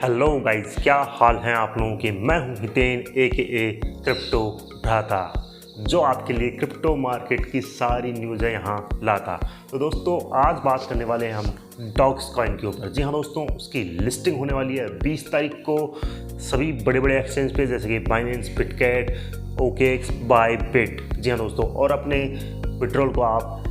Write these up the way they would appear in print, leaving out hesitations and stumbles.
Hello guys, क्या हाल हैं आप लोगों के। मैं हूं हितेन ए क्रिप्टो भ्राता, जो आपके लिए क्रिप्टो मार्केट की सारी न्यूज़ है यहाँ लाता। तो दोस्तों, आज बात करने वाले हैं हम डॉक्स कॉइन के ऊपर। जी हाँ दोस्तों, उसकी लिस्टिंग होने वाली है 20 तारीख को सभी बड़े बड़े एक्सचेंज पे, जैसे कि बाइनेंस, बिटकैट, OKX, बायबिट। जी हाँ दोस्तों, और अपने विड्रॉल को आप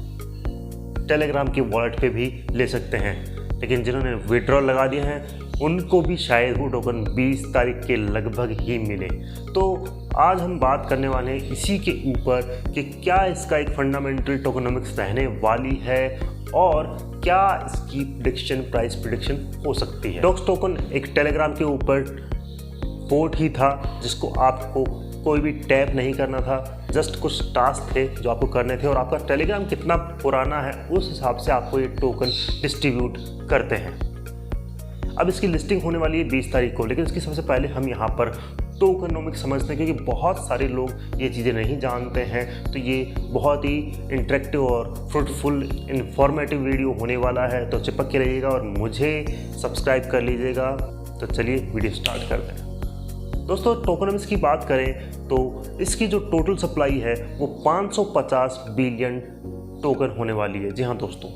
टेलीग्राम की वॉलेट पे भी ले सकते हैं। लेकिन जिन्होंने विड्रॉल लगा दिए हैं उनको भी शायद वो टोकन 20 तारीख के लगभग ही मिले। तो आज हम बात करने वाले हैं इसी के ऊपर कि क्या इसका एक फंडामेंटल टोकनोमिक्स रहने वाली है और क्या इसकी प्रेडिक्शन, प्राइस प्रेडिक्शन हो सकती है। डॉक्स टोकन एक टेलीग्राम के ऊपर बोट ही था जिसको आपको कोई भी टैप नहीं करना था, जस्ट कुछ टास्क थे जो आपको करने थे, और आपका टेलीग्राम कितना पुराना है उस हिसाब से आपको ये टोकन डिस्ट्रीब्यूट करते हैं। अब इसकी लिस्टिंग होने वाली है 20 तारीख को, लेकिन इसकी सबसे पहले हम यहाँ पर टोकनोमिक्स समझते हैं, क्योंकि बहुत सारे लोग ये चीज़ें नहीं जानते हैं। तो ये बहुत ही इंटरेक्टिव और फ्रूटफुल इंफॉर्मेटिव वीडियो होने वाला है, तो चिपक के रहिएगा और मुझे सब्सक्राइब कर लीजिएगा। तो चलिए वीडियो स्टार्ट करते हैं। दोस्तों, टोकनोमिक्स की बात करें तो इसकी जो टोटल सप्लाई है वो 550 बिलियन टोकन होने वाली है। जी हाँ दोस्तों,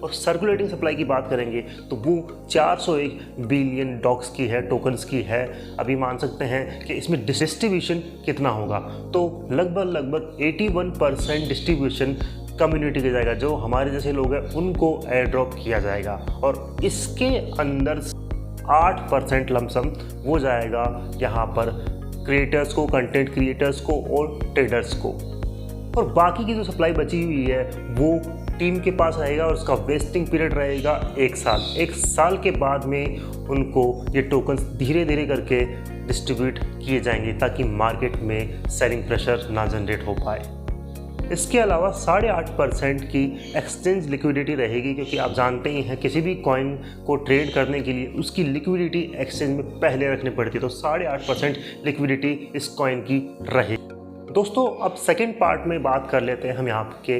और सर्कुलेटिंग सप्लाई की बात करेंगे तो वो 401 बिलियन डॉक्स की है, टोकन्स की है। अभी मान सकते हैं कि इसमें डिस्ट्रीब्यूशन कितना होगा, तो लगभग 81% डिस्ट्रीब्यूशन कम्युनिटी के जाएगा, जो हमारे जैसे लोग हैं उनको एयर ड्रॉप किया जाएगा, और इसके अंदर 8% लमसम वो जाएगा यहाँ पर क्रिएटर्स को, कंटेंट क्रिएटर्स को और ट्रेडर्स को। और बाकी की जो सप्लाई बची हुई है वो टीम के पास रहेगा, और उसका वेस्टिंग पीरियड रहेगा 1 साल। 1 साल के बाद में उनको ये टोकन्स धीरे धीरे करके डिस्ट्रीब्यूट किए जाएंगे, ताकि मार्केट में सेलिंग प्रेशर ना जनरेट हो पाए। इसके अलावा 8.5% की एक्सचेंज लिक्विडिटी रहेगी, क्योंकि आप जानते ही हैं किसी भी कॉइन को ट्रेड करने के लिए उसकी लिक्विडिटी एक्सचेंज में पहले रखनी पड़ती है। तो 8.5% लिक्विडिटी इस कॉइन की रहेगी। दोस्तों, अब सेकेंड पार्ट में बात कर लेते हैं हम यहाँ के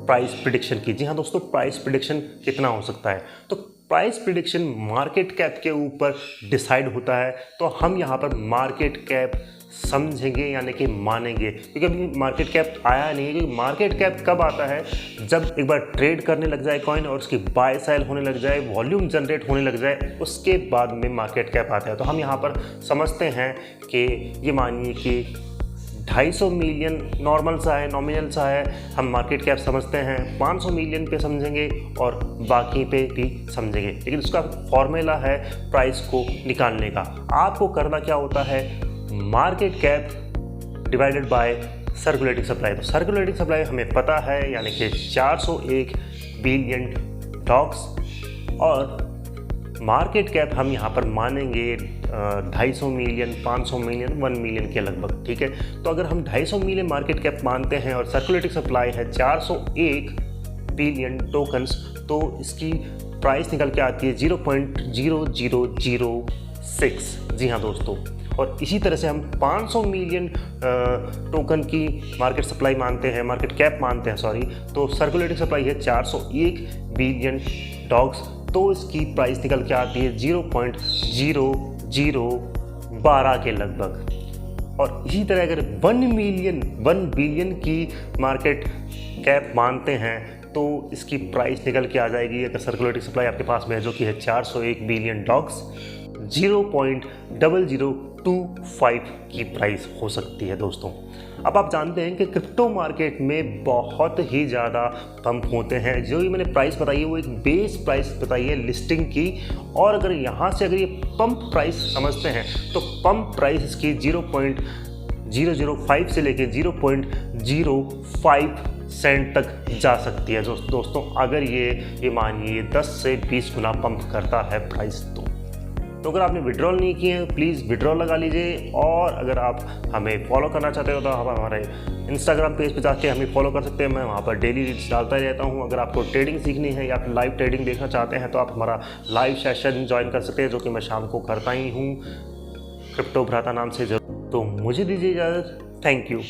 प्राइस प्रिडिक्शन की। जी हाँ दोस्तों, प्राइस प्रिडिक्शन कितना हो सकता है, तो प्राइस प्रिडिक्शन मार्केट कैप के ऊपर डिसाइड होता है। तो हम यहाँ पर मार्केट कैप समझेंगे यानी कि मानेंगे, क्योंकि अभी मार्केट कैप आया नहीं है। क्योंकि मार्केट कैप कब आता है, जब एक बार ट्रेड करने लग जाए कॉइन और उसकी बाय सेल होने लग जाए, वॉल्यूम जनरेट होने लग जाए, उसके बाद में मार्केट कैप आता है। तो हम यहाँ पर समझते हैं कि ये मानिए कि 250 मिलियन नॉर्मल सा है, नॉमिनल सा है, हम मार्केट कैप समझते हैं। 500 मिलियन पे समझेंगे और बाकी पे भी समझेंगे, लेकिन उसका फॉर्मूला है प्राइस को निकालने का। आपको करना क्या होता है, market cap divided by circulating supply. तो सर्कुलेटिंग सप्लाई हमें पता है, यानी कि 401 बिलियन डॉक्स, और मार्केट कैप हम यहाँ पर मानेंगे 250 मिलियन, 500 मिलियन, 1 मिलियन के लगभग। ठीक है, तो अगर हम 250 मिलियन मार्केट कैप मानते हैं और सर्कुलेटिंग सप्लाई है 401 बिलियन टोकन्स, तो इसकी प्राइस निकल के आती है 0.0006। जी हाँ दोस्तों, और इसी तरह से हम 500 मिलियन टोकन की मार्केट सप्लाई मानते हैं, मार्केट कैप मानते हैं सॉरी, तो सर्कुलेटिंग सप्लाई है 401 बिलियन डॉग्स, तो इसकी प्राइस निकल के आती है 0.0012 के लगभग। और इसी तरह अगर 1 बिलियन की मार्केट कैप मानते हैं तो इसकी प्राइस निकल के आ जाएगी, अगर सर्कुलेटिंग सप्लाई आपके पास में है जो कि है 401 बिलियन डॉग्स, 0.0025 की प्राइस हो सकती है दोस्तों। अब आप जानते हैं कि क्रिप्टो मार्केट में बहुत ही ज़्यादा पंप होते हैं। जो ये मैंने प्राइस बताई है वो एक बेस प्राइस बताई है लिस्टिंग की, और अगर यहाँ से अगर ये पंप प्राइस समझते हैं तो पंप प्राइस इसकी 0.005 से लेके 0.05 सेंट तक जा सकती है दोस्तों, अगर ये मानिए 10 से 20 गुना पंप करता है प्राइस। तो अगर आपने विड्रॉल नहीं किए हैं प्लीज़ विड्रॉल लगा लीजिए, और अगर आप हमें फॉलो करना चाहते हो तो आप हमारे इंस्टाग्राम पेज पे जाके हमें फॉलो कर सकते हैं। मैं वहाँ पर डेली रील्स डालता ही रहता हूँ। अगर आपको ट्रेडिंग सीखनी है या फिर लाइव ट्रेडिंग देखना चाहते हैं तो आप हमारा लाइव सेशन ज्वाइन कर सकते हैं, जो कि मैं शाम को करता ही हूँ क्रिप्टो भ्राता नाम से। तो मुझे दीजिए इजाज़त, थैंक यू।